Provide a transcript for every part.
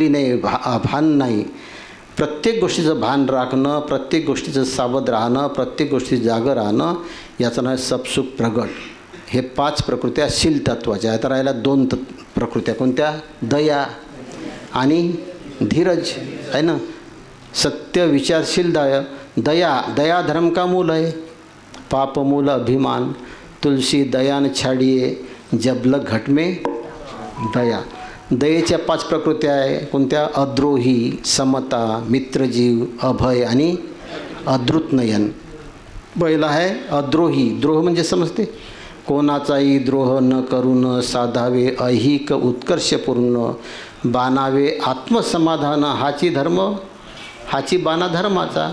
नाही, भान नाही. प्रत्येक गोष्टीचं भान राखणं, प्रत्येक गोष्टीचं सावध राहणं, प्रत्येक गोष्टी जागं राहणं, याचं नाव सबसुख प्रगट. हे 5 प्रकृत्या शील तत्वाच्या. आता राहिल्या 2 प्रकृत्या. कोणत्या? दया आणि धीरज आहे ना. सत्य विचारशील दया. दया धर्म का मूल है, पाप मूल अभिमान. तुलसी दयान छाडिये, जबलक घट में दया. दयेच्या 5 प्रकृत्या आहे. कोणत्या? अद्रोही, समता, मित्रजीव, अभय आणि अद्रुत नयन. पहिला आहे अद्रोही. द्रोह म्हणजे समजते, कोणाचाही द्रोह न करून साधावे ऐहिक उत्कर्षपूर्ण, बाणावे आत्मसमाधान हाची धर्म, हाची बाणा धर्माचा.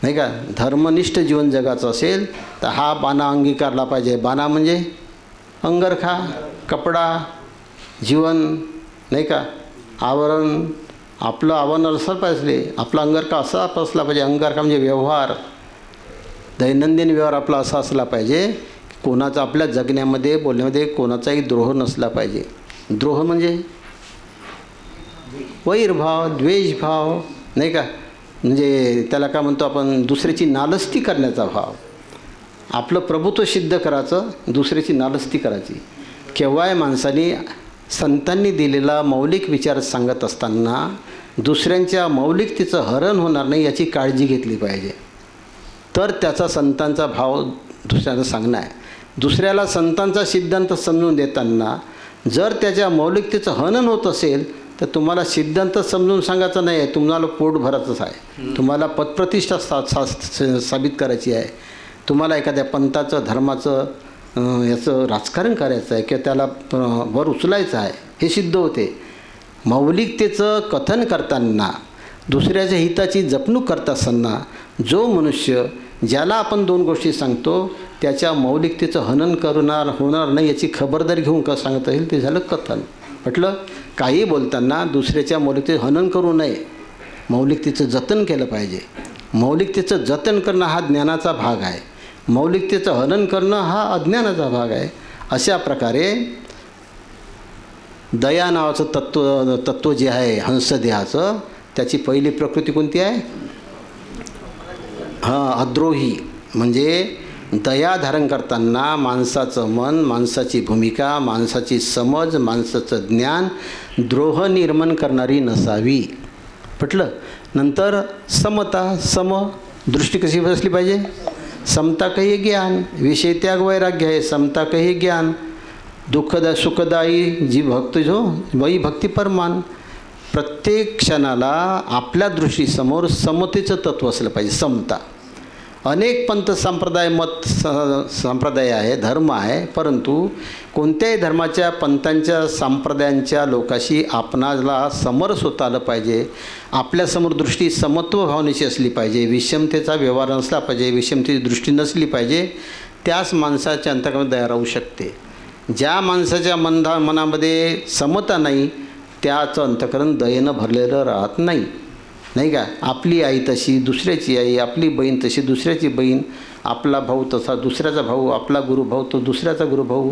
नाही का? धर्मनिष्ठ जीवन जगाचं असेल तर हा बाणा अंगीकारला पाहिजे. बाणा म्हणजे अंगरखा, कपडा, जीवन, नाही का, आवरण. आपलं आवरण असलं पाहिजे, आपला अंगरखा असा असला पाहिजे. अंगरखा म्हणजे व्यवहार, दैनंदिन व्यवहार आपला असा असला पाहिजे, कोणाचा आपल्या जगण्यामध्ये बोलण्यामध्ये कोणाचाही द्रोह नसला पाहिजे. द्रोह म्हणजे वैरभाव, द्वेषभाव, नाही का, म्हणजे त्याला काय म्हणतो आपण, दुसऱ्याची नालस्ती करण्याचा भाव. आपलं प्रभुत्व सिद्ध करायचं, दुसऱ्याची नालस्ती करायची. केव्हाय माणसाने संतांनी दिलेला मौलिक विचार सांगत असताना दुसऱ्यांच्या मौलिकतेचं हरण होणार नाही याची काळजी घेतली पाहिजे. तर त्याचा संतांचा भाव दुसऱ्याला सांगणं आहे. दुसऱ्याला संतांचा सिद्धांत समजून देताना जर त्याच्या मौलिकतेचं हनन होत असेल तर तुम्हाला सिद्धांत समजून सांगायचं नाही आहे, तुम्हाला पोट भरायचंच आहे. तुम्हाला पदप्रतिष्ठा साबित करायची आहे. तुम्हाला एखाद्या पंथाचं, धर्माचं, याचं राजकारण करायचं आहे किंवा त्याला वर उचलायचं आहे, हे सिद्ध होते. मौलिकतेचं कथन करताना, दुसऱ्याच्या हिताची जपणूक करत असताना जो मनुष्य, ज्याला आपण 2 गोष्टी सांगतो त्याच्या मौलिकतेचं हनन होणार नाही याची खबरदारी घेऊन का सांगता येईल, ते झालं कथन. म्हटलं काही बोलताना दुसऱ्याच्या मौलिकतेचं हनन करू नये, मौलिकतेचं जतन केलं पाहिजे. मौलिकतेचं जतन करणं हा ज्ञानाचा भाग आहे, मौलिकतेचं हनन करणं हा अज्ञानाचा भाग आहे. अशा प्रकारे दया नावाचं तत्व जे आहे हंसदेहाचं, त्याची पहिली प्रकृती कोणती आहे? अद्रोही. म्हणजे दया धारण करताना माणसाचं मन, माणसाची भूमिका, माणसाची समज, माणसाचं ज्ञान द्रोह निर्माण करणारी नसावी. पटलं? नंतर समता. सम दृष्टी कशी बसली पाहिजे? समता कही ज्ञान, विषय त्याग वैराग्य आहे. समता कही ज्ञान, सुखदायी जी भक्त जो वही भक्ती परमान. प्रत्येक क्षणाला आपल्या दृष्टीसमोर समतेचं तत्व असलं पाहिजे, समता. अनेक पंथ संप्रदाय, संप्रदाय आहे, धर्म आहे, परंतु कोणत्याही धर्माच्या, पंथांच्या, संप्रदायांच्या लोकाशी आपणाला समरस होता आलं पाहिजे. आपल्यासमोर दृष्टी समत्व भावनेची असली पाहिजे, विषमतेचा व्यवहार नसला पाहिजे, विषमतेची दृष्टी नसली पाहिजे. त्याच माणसाच्या अंतर्गत दया राहू शकते. ज्या माणसाच्या मनामध्ये समता नाही त्याचं अंतःकरण दयेनं भरलेलं राहत नाही. नाही का? आपली आई तशी दुसऱ्याची आई, आपली बहीण तशी दुसऱ्याची बहीण, आपला भाऊ तसा दुसऱ्याचा भाऊ, आपला गुरुभाऊ तो दुसऱ्याचा गुरुभाऊ.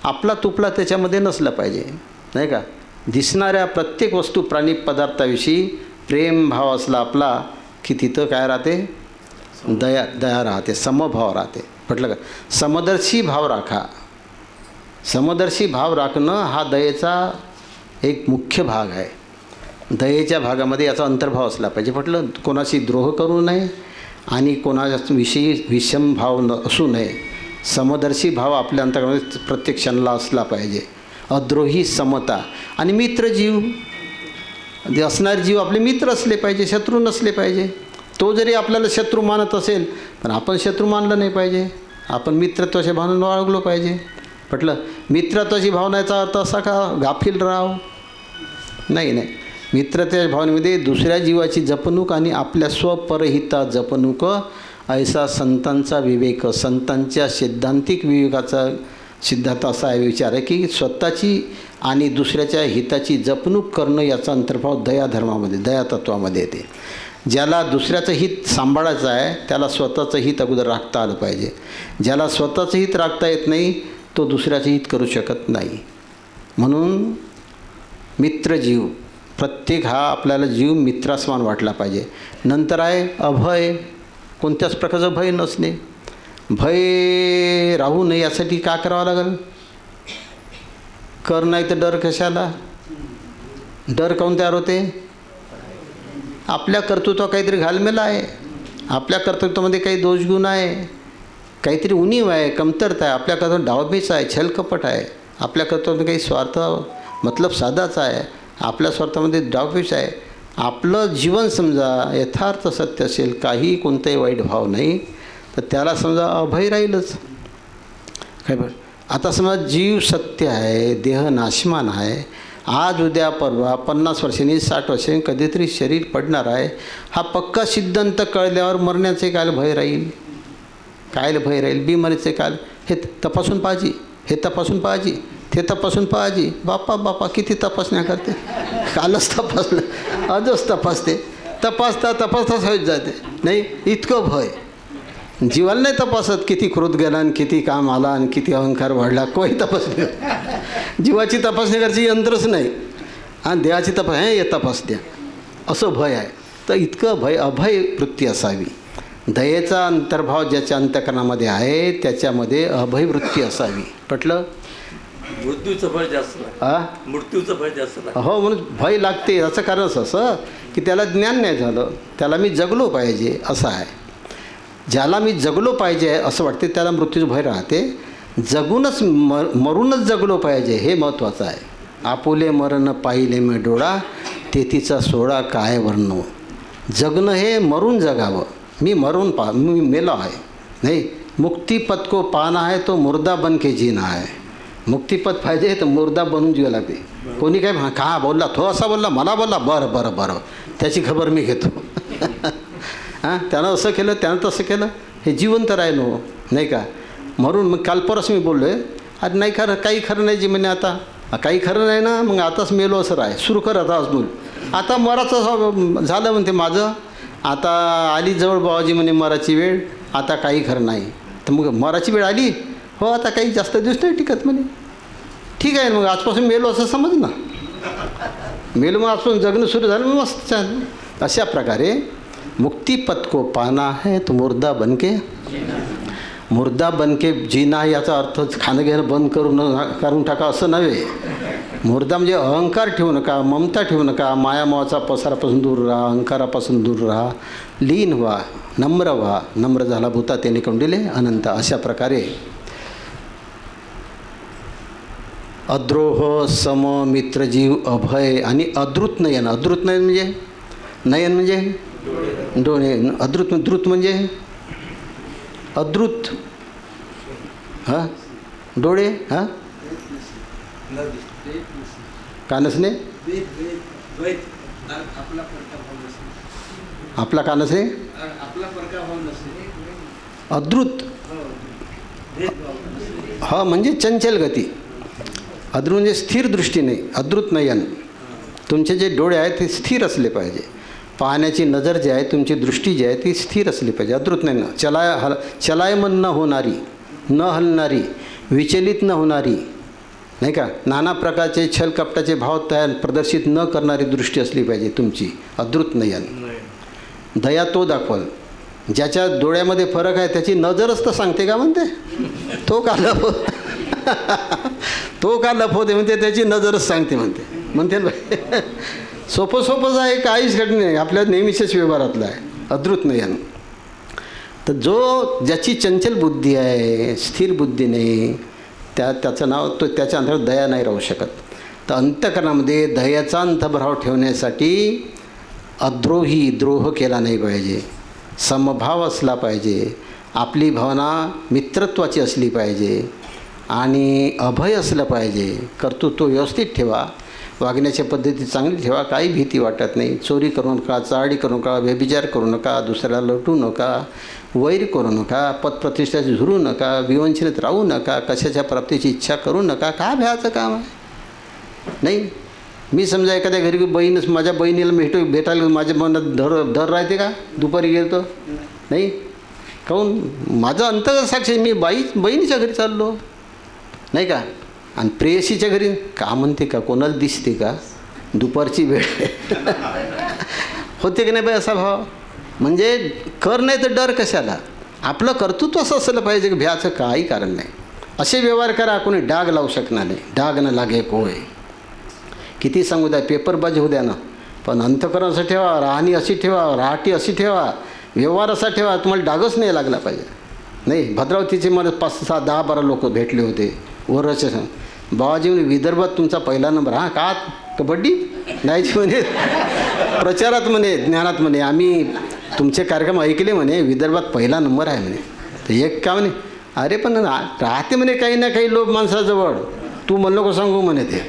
आपला तुपला त्याच्यामध्ये नसला पाहिजे. नाही का? दिसणाऱ्या प्रत्येक वस्तू, प्राणी, पदार्थाविषयी प्रेम भाव असला आपला की तिथं काय राहते? दया राहते, समभाव राहते. म्हटलं का? समदर्शी भाव राखा. समदर्शी भाव राखणं हा दयेचा एक मुख्य भाग आहे. दयेच्या भागामध्ये याचा अंतर्भाव असला पाहिजे. म्हटलं कोणाशी द्रोह करू नये आणि कोणाविषयी विषम भाव असू नये. समदर्शी भाव आपल्या अंतर्गत प्रत्येक क्षणाला असला पाहिजे. अद्रोही, समता आणि मित्रजीव. असणारे जीव आपले मित्र असले पाहिजे, शत्रू नसले पाहिजे. तो जरी आपल्याला शत्रू मानत असेल पण आपण शत्रू मानलं नाही पाहिजे. आपण मित्रत्वाच्या भावनेनं वागलो पाहिजे. म्हटलं मित्रत्वाची भावनेचा अर्थ असा का गाफील राहाव? नाही. मित्रतेच्या भावनेमध्ये दुसऱ्या जीवाची जपणूक आणि आपल्या स्वपरहिता जपणूक, ऐसा संतांचा विवेक. संतांच्या सिद्धांतिक विवेकाचा सिद्धांत असा विचार आहे की स्वतःची आणि दुसऱ्याच्या हिताची जपणूक करणं याचा अंतर्भाव दयाधर्मामध्ये, दयातत्वामध्ये येते. ज्याला दुसऱ्याचं हित सांभाळायचं आहे त्याला स्वतःचं हित अगोदर राखता आलं पाहिजे. ज्याला स्वतःचं हित राखता येत नाही तो दुसऱ्याचं हित करू शकत नाही. म्हणून मित्रजीव प्रत्येक हा आपल्याला जीव मित्रासमान वाटला पाहिजे. नंतर आहे अभय, कोणत्याच प्रकारचं भय नसणे. भय राहू नये यासाठी का करावं लागेल? कर नाही तर डर कशाला? डर काऊन तयार होते? आपल्या कर्तृत्वात काहीतरी घालमेला आहे, आपल्या कर्तृत्वामध्ये काही दोषगुण आहे, काहीतरी उणीव आहे, कमतरता आहे, आपल्या कर्तृत्वात डावपेच आहे, छलकपट आहे, आपल्या कर्तृत्वामध्ये काही स्वार्थ मतलब साधाच आहे, आपल्या स्वार्थामध्ये डावपेच आहे. आपलं जीवन समजा यथार्थ सत्य असेल, काही कोणताही वाईट भाव नाही, तर त्याला समजा अभय राहीलच. काय बरं, आता समजा जीव सत्य आहे, देह नाशमान आहे, आज उद्या परवा 50 वर्षांनी 60 वर्षांनी कधीतरी शरीर पडणार आहे. हा पक्का सिद्धांत कळल्यावर मरण्याचे काल भय राहील? कायला भय राहील? बिमारीचे काल हे तपासून पाहिजे, हे तपासून पाहिजे, ते तपासून पाहिजे. बापा बापा किती तपासण्या करते. कालच तपासलं, आजच तपासते, तपासता तपासताच होत जाते. नाही, इतकं भय. जीवाला नाही तपासत किती क्रोध गेला आणि किती काम आला आणि किती अहंकार वाढला, कोणी तपासणी. जीवाची तपासणी करायची यंत्रच नाही आणि देहाची हे तपास द्या, असं भय आहे. तर इतकं भय, अभय वृत्ती असावी. दयेचा अंतर्भाव ज्याच्या अंतःकरणामध्ये आहे त्याच्यामध्ये अभय वृत्ती असावी. पटलं? मृत्यूचं भय जास्त, मृत्यूचं भय जास्त. हो, म्हणून भय लागते. याचं कारणच असं की त्याला ज्ञान नाही झालं, त्याला मी जगलो पाहिजे असं आहे. ज्याला मी जगलो पाहिजे असं वाटते त्याला मृत्यूचं भय राहते. जगूनच मरूनच जगलो पाहिजे हे महत्त्वाचं आहे. आपुले मरण पाहिले मी डोळा, तेथीचा सोळा काय वर्णो. जगणं हे मरून जगावं. मी मरून मी मेलो आहे. नाही, मुक्तिपथ को पाना आहे तो मुर्दा बन के जीना आहे. मुक्तिपथ पाहिजे तर मुर्दा बनून जीवा लागते. कोणी काय का बोलला, तो असा बोलला, मला बोलला, बरं बरं बरं, त्याची खबर मी घेतो. हां, त्यानं असं केलं, त्यानं तसं केलं, हे जिवंत राहिलो नाही का. म्हणून मग काल परस मी बोललो आहे, अरे नाही खरं, काही खरं नाही जी म्हणे, आता काही खरं नाही ना, मग आताच मेलो असं राय, सुरू कर आता अजून. आता मराचं झालं म्हणते माझं, आता आली जवळ बाबाजी म्हणे मराची वेळ, आता काही खरं नाही. तर मग मराची वेळ आली, हो आता काही जास्त दिवस नाही टिकत म्हणे. ठीक आहे, मग आजपासून मेलो असं समज ना. मेलो मग आजपासून जगणं सुरू झालं, मग मस्त छान. अशा प्रकारे मुक्तिपथ को पाना है तो मुर्दा बनके, मुर्दा बनके जीना याचा अर्थ खाणं घेणं बंद करून टाका असं नव्हे. मुर्दा म्हणजे अहंकार ठेवू नका, ममता ठेवू नका, मायामोहाचा पसारापासून दूर राहा, अहंकारापासून दूर राहा, लीन व्हा, नम्र व्हा. नम्र झाला भूता त्याने कंडिले अनंत. अशा प्रकारे अद्रोह, सम, मित्रजीव, अभय आणि अद्रुत नयन. अद्रुत नयन म्हणजे नयन म्हणजे डोळे, अद्रुत द्रुत म्हणजे अद्रुत, हां डोळे, हां कानसने आपला कानसने अद्रुत, हा म्हणजे चंचल गती. अद्रुत म्हणजे स्थिर दृष्टी नाही. अद्रुत नयन, तुमचे जे डोळे आहेत ते स्थिर असले पाहिजे. पाहण्याची नजर जी आहे, तुमची दृष्टी जी आहे ती स्थिर असली पाहिजे. अद्रुत नाही ना. चलायमन न होणारी, न हलणारी, विचलित न होणारी, नाही का, नाना प्रकारचे छल कपटाचे भाव तयार प्रदर्शित न करणारी दृष्टी असली पाहिजे तुमची. अद्रुत नयन. दया तो दाखवल ज्याच्या डोळ्यामध्ये फरक आहे, त्याची नजरच तर सांगते का म्हणते. तो का लपव तो का लपवते म्हणते, त्याची नजरच सांगते म्हणते ना. सोपं सोपंच आहे, काहीच कठीण नाही, आपल्या नेहमीच्याच व्यवहारातलं आहे. अद्रुत नयन. तर ज्याची चंचल बुद्धी आहे, स्थिर बुद्धी नाही, त्याचं नाव तो, त्याच्या अंतर्गत दया नाही राहू शकत. तर अंतःकरणामध्ये दयाचा अंतर्भाव ठेवण्यासाठी अद्रोही, द्रोह केला नाही पाहिजे, समभाव असला पाहिजे, आपली भावना मित्रत्वाची असली पाहिजे आणि अभय असलं पाहिजे. कर्तृत्व व्यवस्थित ठेवा, वागण्याच्या पद्धती चांगली ठेवा, काही भीती वाटत नाही. चोरी करू नका, चाळी करू नका, व्यभिचार करू नका, दुसऱ्याला लुटू नका, वैर करू नका, पदप्रतिष्ठाची झुरू नका, विवंचनेत राहू नका, कशाच्या प्राप्तीची इच्छा करू नका. का भ्याचं काम आहे नाही. मी समजा एखाद्या घरी बहीणच, माझ्या बहिणीला भेटायला माझ्या मनात डर राहते का? दुपारी गेलो नाही, काहून माझं अंतर्गत साक्षी, मी बहिणीच्या घरी चाललो नाही का, आणि प्रेयसीच्या घरी का म्हणते का, कोणाला दिसते का दुपारची वेळ होते की नाही बाई असा भाव. म्हणजे कर नाही तर डर कशाला. आपलं कर्तृत्व असं असलं पाहिजे की भ्याचं काही कारण नाही. असे व्यवहार करा कोणी डाग लावू शकणार नाही. डाग न लागे कोय. किती सांगू द्या, पेपरबाजी होऊ द्या ना, पण अंतःकरण असं ठेवा, राहणी अशी ठेवा, राहाटी अशी ठेवा, व्यवहार असा ठेवा, तुम्हाला डागच नाही लागला पाहिजे. नाही, भद्रावतीचे मला 5, 6, 10, 12 लोक भेटले होते वरचे. बाबाजी म्हणे विदर्भात तुमचा पहिला नंबर. हां का कबड्डी नाहीच म्हणे, प्रचारात म्हणे, ज्ञानात म्हणे, आम्ही तुमचे कार्यक्रम ऐकले म्हणे, विदर्भात पहिला नंबर आहे म्हणे. तर एक का म्हणे, अरे पण राहते म्हणे काही ना काही लोक माणसाजवळ, तू म्हणलं को सांगू म्हणे ते.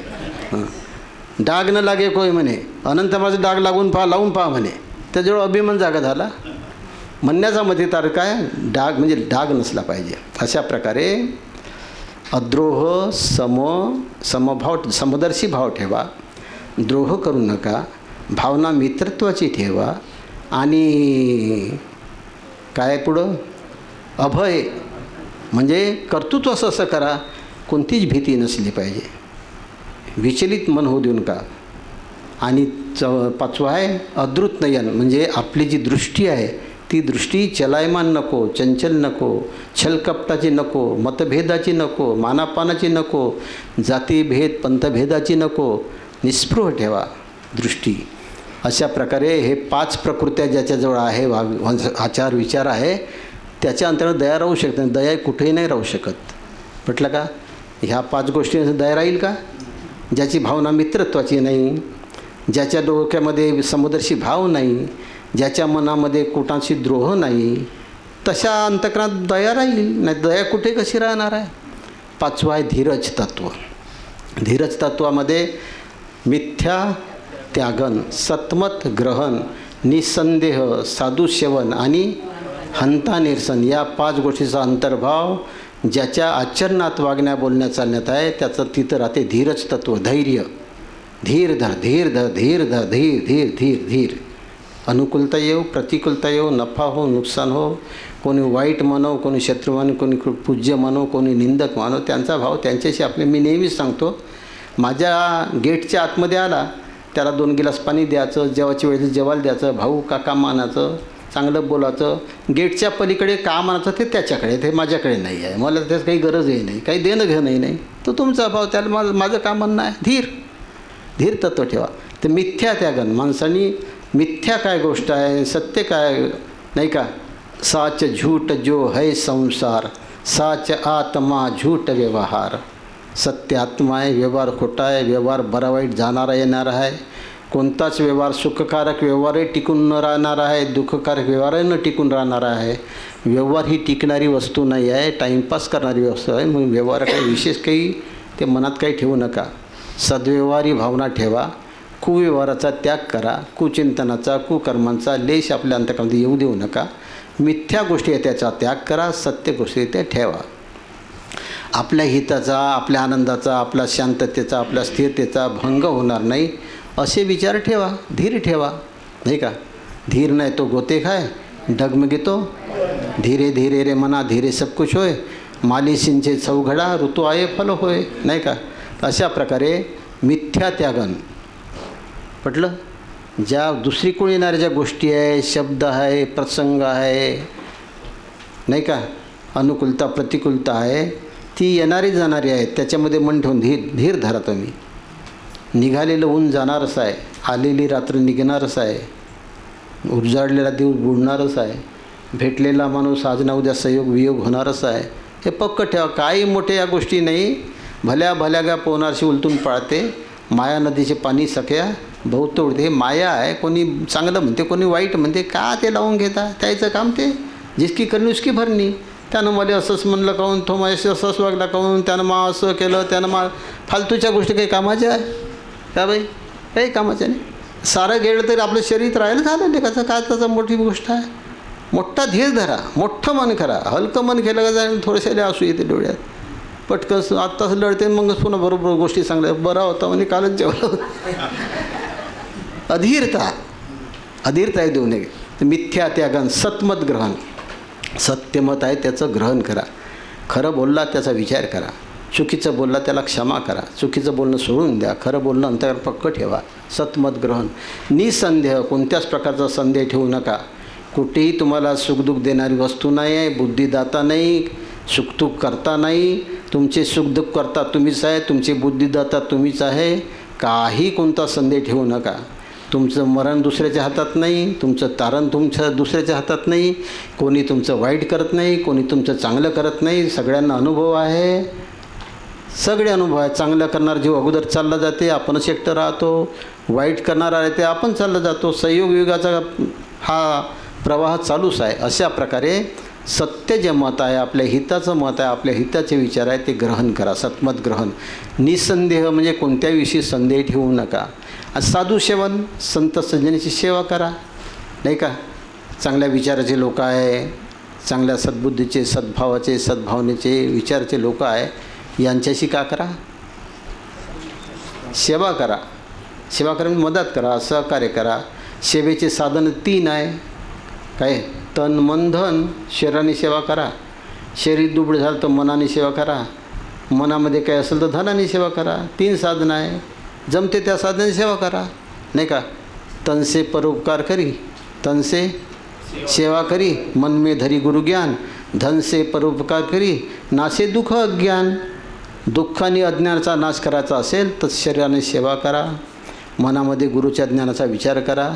डाग न लागे कोय म्हणे, अनंत माझं डाग लावून पहा म्हणे. त्याजवळ अभिमान जागा झाला. म्हणण्याचा मध्ये तार काय, डाग म्हणजे डाग नसला पाहिजे. अशा प्रकारे अद्रोह समभाव समदर्शी भाव ठेवा, द्रोह करू नका, भावना मित्रत्वाची ठेवा, आणि काय पुढं अभय म्हणजे कर्तृत्व असं करा, कोणतीच भीती नसली पाहिजे, विचलित मन होऊ देऊ नका. आणि 5वं आहे अद्रुत नयन, म्हणजे आपली जी दृष्टी आहे ती दृष्टी चलायमान नको, चंचल नको, छलकपटाची नको, मतभेदाची नको, मानापानाची नको, जातीभेद पंथभेदाची नको, निस्पृह ठेवा दृष्टी. अशा प्रकारे हे 5 प्रकृत्या ज्याच्याजवळ आहे, आचार विचार आहे, त्याच्या अंतर्गत दया राहू शकते. दया कुठेही नाही राहू शकत. म्हटलं का ह्या 5 गोष्टी दया राहील का? ज्याची भावना मित्रत्वाची नाही, ज्याच्या डोक्यामध्ये समदर्शी भाव नाही, ज्याच्या मनामध्ये कुणाची द्रोह नाही, तशा अंतकरणात दया राहील. नाही दया कुठे कशी राहणार आहे? 5वं आहे धीरज तत्व. धीरज तत्वामध्ये मिथ्या त्यागन, सत्मत ग्रहण, निसंदेह, साधुसेवन आणि हंता निरसन या 5 गोष्टीचा अंतर्भाव ज्याच्या आचरणात वागण्या बोलण्या चालण्यात आहे त्याचं तिथं राहते धीरज तत्व. धैर्य, धीर धर, धीर धर, धीर धर, धीर धीर धीर धीर. अनुकूलता येऊ, प्रतिकूलता येऊ, नफा हो, नुकसान हो, कोणी वाईट मानो, कोणी शत्रू मानो, कोणी पूज्य मानो, कोणी निंदक मानो, त्यांचा भाव त्यांच्याशी आपले. मी नेहमीच सांगतो, माझ्या गेटच्या आतमध्ये आला त्याला 2 गिलास पाणी द्यायचं, जेवायच्या वेळेस जेवायला द्यायचं, भाऊ काका मानाचं, चांगलं बोलायचं. गेटच्या पलीकडे का मानाचं ते त्याच्याकडे, ते माझ्याकडे नाही आहे, मला त्याच काही गरजही नाही, काही देणं घेणंही नाही, तो तुमचा भाव, त्याला माझं का म्हणणं आहे. धीर तत्व ठेवा. तर मिथ्या त्यागन, माणसांनी मिथ्या काय गोष्ट आहे, सत्य काय नाही का. साच झूठ जो है संसार, साच आत्मा झूठ व्यवहार. सत्य आत्मा आहे, व्यवहार खोटा आहे, व्यवहार बरा वाईट जाणारा येणारा आहे. कोणताच व्यवहार सुखकारक व्यवहारही टिकून न राहणार आहे, दुःखकारक व्यवहारही न टिकून राहणार आहे. व्यवहार ही टिकणारी वस्तू नाही आहे, टाईमपास करणारी वस्तू आहे. मग व्यवहार काही विशेष काही ते मनात काही ठेवू नका. सद्व्यवहारी भावना ठेवा, कुव्यवहाराचा त्याग करा, कुचिंतनाचा कुकर्मांचा लेश आपल्या अंतःकरणामध्ये येऊ देऊ नका. मिथ्या गोष्टी आहेत त्याचा त्याग करा, सत्य गोष्टी त्या ठेवा. आपल्या हिताचा, आपल्या आनंदाचा, आपल्या शांततेचा, आपल्या स्थिरतेचा भंग होणार नाही असे विचार ठेवा. धीर ठेवा, नाही का. धीर नाही तो गोते खाय, डगमगितो. धीरे धीरे रे मना, धीरे सब कुछ होय. माली सिंचे चौघडा, ऋतू आये फल होय, नाही का. अशा प्रकारे मिथ्या त्यागन म्हटलं, ज्या दुसरीकडून येणाऱ्या ज्या गोष्टी आहे, शब्द आहे, प्रसंग आहे, नाही का, अनुकूलता प्रतिकूलता आहे, ती येणारी जाणारी आहे. त्याच्यामध्ये मन ठेवून धीर धरा तुम्ही. निघालेलं ऊन जाणारच आहे, आलेली रात्र निघणारच आहे, उजाडलेला दिवस बुडणारच आहे, भेटलेला माणूस आज ना उद्या संयोग वियोग होणारच आहे. हे पक्क ठेवा. काही मोठे या गोष्टी नाही. भल्या भल्या पोहणारशी उलटून पाळते, माया नदीचे पाणी सख्या बहुत उडते. माया आहे, कोणी चांगलं म्हणते, कोणी वाईट म्हणते, का ते लावून घेता. त्याचं काम ते जिसकी करणी उसकी भरणी. त्यानं मला असंच म्हणलं काहून, तो माझ्याशी असंच वागला काहून, त्यानं मा असं केलं, त्यानं मा फालतूच्या गोष्टी काही कामाच्या आहे का बाई? काही कामाच्या नाही. सारं गेलं तरी आपलं शरीर राहिलं झालं लेखाचं, काय त्याचा मोठी गोष्ट आहे. मोठा धीर धरा, मोठं मन करा. हलकं मन केलं का जाईल थोडेसे असू येते डोळ्यात. पटकन आत्ताच लढते, मग पुन्हा बरोबर गोष्टी चांगल्या, बरा होता म्हणजे कालच जेवला. अधीरता आहे देऊ नये. मिथ्या त्यागन, सत्मत ग्रहण. सत्यमत आहे त्याचं ग्रहण करा. खरं बोलला त्याचा विचार करा. चुकीचं बोलला त्याला क्षमा करा, चुकीचं बोलणं सोडून द्या, खरं बोलणं अंतर्गत पक्क ठेवा. सतमत ग्रहण, निसंदेह, कोणत्याच प्रकारचा संदेह ठेवू नका. कुठेही तुम्हाला सुखदुःख देणारी वस्तू नाही आहे, बुद्धिदाता नाही, सुखदुःख करता नाही. तुमचे सुखदुःख करता तुम्हीच आहे, तुमचे बुद्धिदाता तुम्हीच आहे. काही कोणता संदेह ठेवू नका. तुमचं मरण दुसऱ्याच्या हातात नाही, तुमचं तारण तुमच्या दुसऱ्याच्या हातात नाही. कोणी तुमचं वाईट करत नाही, कोणी तुमचं चांगलं करत नाही. सगळ्यांना अनुभव आहे, सगळे अनुभव आहे. चांगलं करणार जीव अगोदर चालला जाते, आपणच एकटं राहतो. वाईट करणार आहे ते आपण चाललं जातो. संयोग युगाचा हा प्रवाह चालूच आहे. अशा प्रकारे सत्य जे मत आहे, आपल्या हिताचं मत आहे, आपल्या हिताचे विचार आहे ते ग्रहण करा. सतमत ग्रहण, निसंदेह म्हणजे कोणत्याविषयी संदेह ठेवू नका. साधू सेवन, संत सज्जनाची सेवा करा, नाही का. चांगल्या विचाराचे लोक आहे, चांगल्या सद्बुद्धीचे, सद्भावाचे, सद्भावनेचे विचाराचे लोक आहे, यांच्याशी का करा, सेवा करा. सेवा करा म्हणजे मदत करा, सहकार्य करा. सेवेचे साधन 3 आहे. काय? तन मन धन. शरीराने सेवा करा. शरीर दुबळं झालं तर मनाने सेवा करा. मनामध्ये काय असेल तर धनाने सेवा करा. 3 साधनं आहे. जमते त्या साधनाने सेवा करा, नाही का. तन से परोपकार करी, तन से सेवा करी, मन में धरी गुरु ज्ञान, धन से परोपकार करी, नासे दुःख अज्ञान. दुःख आणि अज्ञानाचा नाश करायचा असेल तर शरीराने सेवा करा, मनामध्ये गुरुच्या ज्ञानाचा विचार करा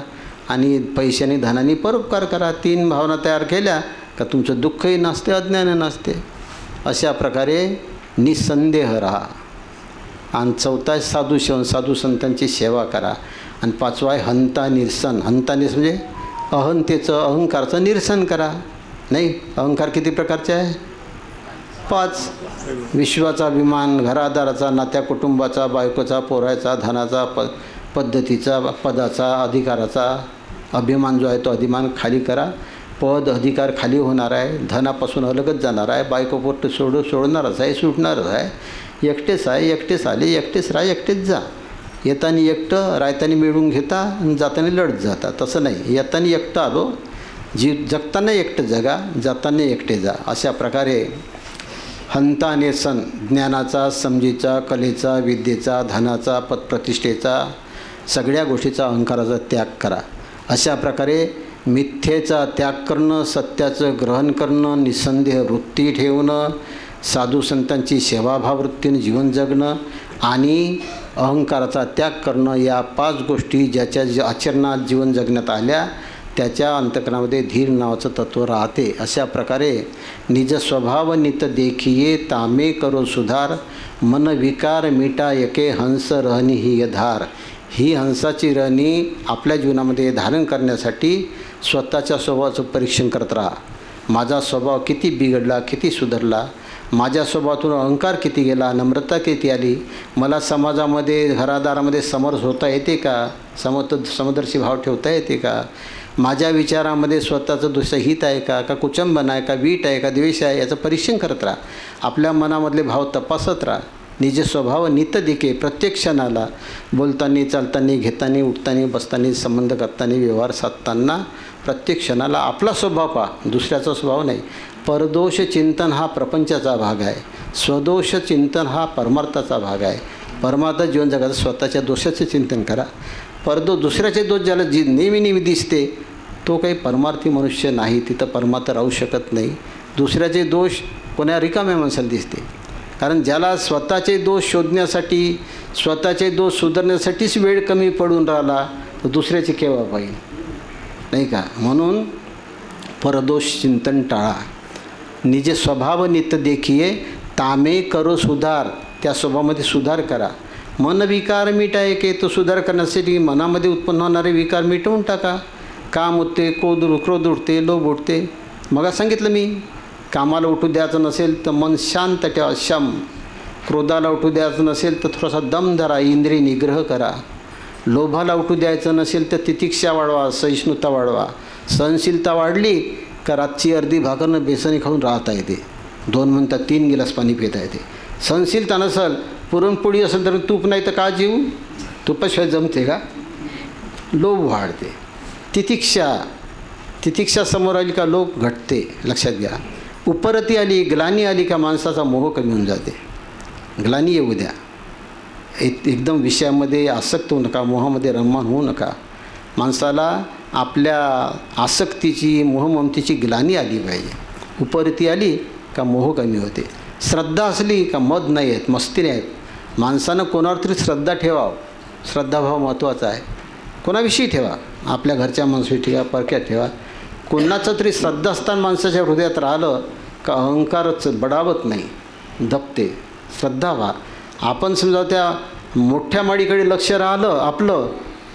आणि पैशाने धनाने परोपकार करा. 3 भावना तयार केल्या का तुमचं दुःखही नसते, अज्ञानही नसते. अशा प्रकारे निसंदेह राहा. आणि 4था आहे साधू सेवन, साधू संतांची सेवा करा. आणि 5वा आहे हंता निरसन. हंता निरसन म्हणजे अहंतेचं, अहंकारचं निरसन करा. नाही, अहंकार किती प्रकारचे आहे? 5. विश्वाचा अभिमान, घरादाराचा, नात्या कुटुंबाचा, बायकोचा, पोराचा, धनाचा, पद्धतीचा, पदाचा, अधिकाराचा अभिमान जो आहे तो अभिमान खाली करा. पद अधिकार खाली होणार आहे, धनापासून अलगच जाणार आहे, बायको पोट सोडणारच आहे, सुटणारच आहे. एकटेच आहे, एकटेच आले, एकटेच राहा, एकटेच जा. येताना एकटं, राहताना मिळून घेता आणि जाताना लढत जाता. तसं नाही, येताना एकटं आलो, जगताना एकटं जगा, जाताना एकटे जा. अशा प्रकारे हंता निरसन, ज्ञानाचा, समजीचा, कलेचा, विद्येचा, धनाचा, पदप्रतिष्ठेचा, सगळ्या गोष्टीचा, अहंकाराचा त्याग करा. अशा प्रकारे मिथ्येचा त्याग करणं, सत्याचं ग्रहण करणं, निसंदेह वृत्ती ठेवणं, साधू संतांची सेवाभाववृत्तीने जीवन जगणं आणि अहंकाराचा त्याग करणं, या 5 गोष्टी ज्याच्या आचरणात जीवन जगण्यात आल्या त्याच्या अंतकरणामध्ये धीर नावाचं तत्त्व राहते. अशा प्रकारे निज स्वभाव नित देखिये तामे करो सुधार, मन विकार मिटा यके हंस रहनी ही यधार. ही हंसाची रहनी आपल्या जीवनामध्ये धारण करण्यासाठी स्वतःच्या स्वभावाचं परीक्षण करत राहा. माझा स्वभाव किती बिघडला, किती सुधारला, माझ्या स्वभावातून अहंकार किती गेला, नम्रता किती आली, मला समाजामध्ये, घरादारामध्ये समरस होता येते का, समदर्शी भाव ठेवता येते का, माझ्या विचारामध्ये स्वतःचं दुसरं हित आहे का, कुचंबन आहे का, वीट आहे का, द्वेष आहे, याचं परीक्षण करत राहा. आपल्या मनामधले भाव तपासत राहा. निज स्वभाव नित दिके, प्रत्येक क्षणाला बोलताना, चालताना, घेताना, उठताना, बसताना, संबंध करताना, व्यवहार साधताना प्रत्येक क्षणाला आपला स्वभाव पहा, दुसऱ्याचा स्वभाव नाही. परदोष चिंतन हा प्रपंचाचा भाग आहे, स्वदोष चिंतन हा परमार्थाचा भाग आहे. परमार्थ जीवन जगात स्वतःच्या दोषाचे चिंतन करा. दुसऱ्याचे दोष ज्याला नेहमी दिसते तो काही परमार्थी मनुष्य नाही, तिथं परमार्थ राहू शकत नाही. दुसऱ्याचे दोष कोणा रिकाम्या माणसाला दिसते, कारण ज्याला स्वतःचे दोष शोधण्यासाठी, स्वतःचे दोष सुधारण्यासाठीच वेळ कमी पडून राहिला तर दुसऱ्याचे केव्हा पाहिजे, नाही का. म्हणून परदोष चिंतन टाळा. निज स्वभाव नित देखिये तामे करो सुधार, त्या स्वभावामध्ये सुधार करा. मन विकार मिटाय के, तो सुधार करण्यासाठी मनामध्ये उत्पन्न होणारे विकार मिटवून टाका. काम उठते, क्रोध उठते, लोभ उठते. मग सांगितलं मी, कामाला उठू द्यायचं नसेल तर मन शांत ठेवा, शम. क्रोधाला उठू द्यायचं नसेल तर थोडासा दम धरा, इंद्रिय निग्रह करा. लोभाला उठू द्यायचं नसेल तर तितिक्षा वाढवा, सहिष्णुता वाढवा. सहनशीलता वाढली का रातची अर्धी भाकरनं बेसनी खाऊन राहता येते, 2 म्हणतात 3 गिलास पाणी पिता येते. सहनशीलता नसेल, पुरणपोळी असेल तर तूप नाही तर का जीव, तुपाशिवाय जमते का. लोभ वाढते. तितिक्षा समोर आली का लोभ घटते, लक्षात घ्या. उपरती आली, ग्लानी आली का माणसाचा मोह कमी होऊन जाते. ग्लानी येऊ द्या. एकदम विषयामध्ये आसक्त होऊ नका, मोहामध्ये रममान होऊ नका. माणसाला आपल्या आसक्तीची मोहममतीची ग्लानी आली पाहिजे. उपरती आली का मोह कमी होते. श्रद्धा असली का मद नाही आहेत, मस्ती नाही आहेत. माणसानं कोणावर तरी श्रद्धा ठेवावं. श्रद्धाभाव महत्त्वाचा आहे. कोणाविषयी ठेवा, आपल्या घरच्या माणसाविषयी ठेवा, परक्यात ठेवा. कोणाचं तरी श्रद्धास्थान माणसाच्या हृदयात राहिलं का अहंकारच बडावत नाही, दबते. श्रद्धा व्हा. आपण समजा त्या मोठ्या माडीकडे लक्ष राहिलं आपलं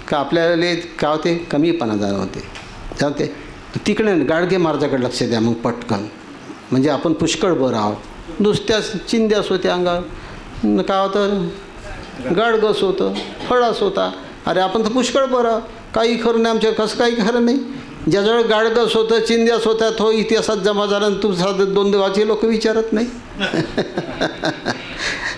का आपल्याला काय होते, कमीपणा जाणवते. जाणते तिकडे गाडगे महाराजाकडे लक्ष द्या मग पटकन, म्हणजे आपण पुष्कळ बरं आहोत. नुसत्या चिंध्यास होत्या अंगावर, काय होतं, गाडगस होतं, फळास होता. अरे आपण तर पुष्कळ बरं, काही खरं नाही आमच्या, कसं काही खरं नाही. ज्याजवळ गाडगस होतं, चिंध्यास होता, तो इतिहासात जमा झाला आणि तू साधं दोन देवाचे लोक विचारत नाही.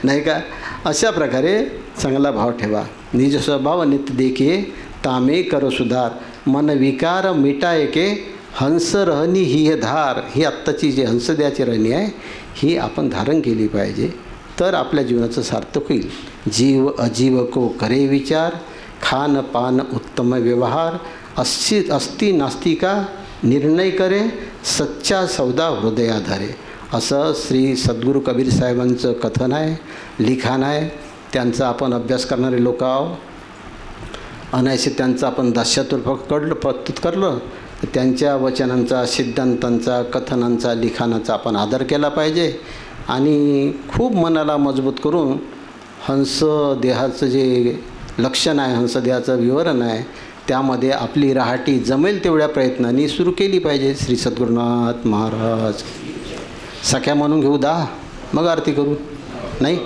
नाही का. अशा प्रकारे चांगला भाव ठेवा. निज स्वभाव नित्य देखिये तामे कर सुधार, मन विकार मिटाय के हंस रहनी ही धार. ही आत्ताची जी हंसद्याची रहणी आहे ही आपण धारण केली पाहिजे, तर आपल्या जीवनाचं सार्थक होईल. जीव अजीव को करे विचार, खान पान उत्तम व्यवहार, अस्ति नास्ती का निर्णय करे, सच्चा सौदा हृदयाधारे. असं श्री सद्गुरू कबीर साहेबांचं कथन आहे, लिखाण आहे. त्यांचा आपण अभ्यास करणारे लोक आहो. अनायसे त्यांचं आपण दास्यातूर्फक प्रस्तुत करलं तर त्यांच्या वचनांचा, सिद्धांतांचा, कथनांचा, लिखाणाचा आपण आदर केला पाहिजे. आणि खूप मनाला मजबूत करून हंस देहाचं जे लक्षण आहे, हंस देहाचं विवरण आहे, त्यामध्ये आपली राहाटी जमेल तेवढ्या प्रयत्नांनी सुरू केली पाहिजे. श्री सद्गुरुनाथ महाराज. सख्या म्हणून घेऊ 10, मग आरती करू नाही.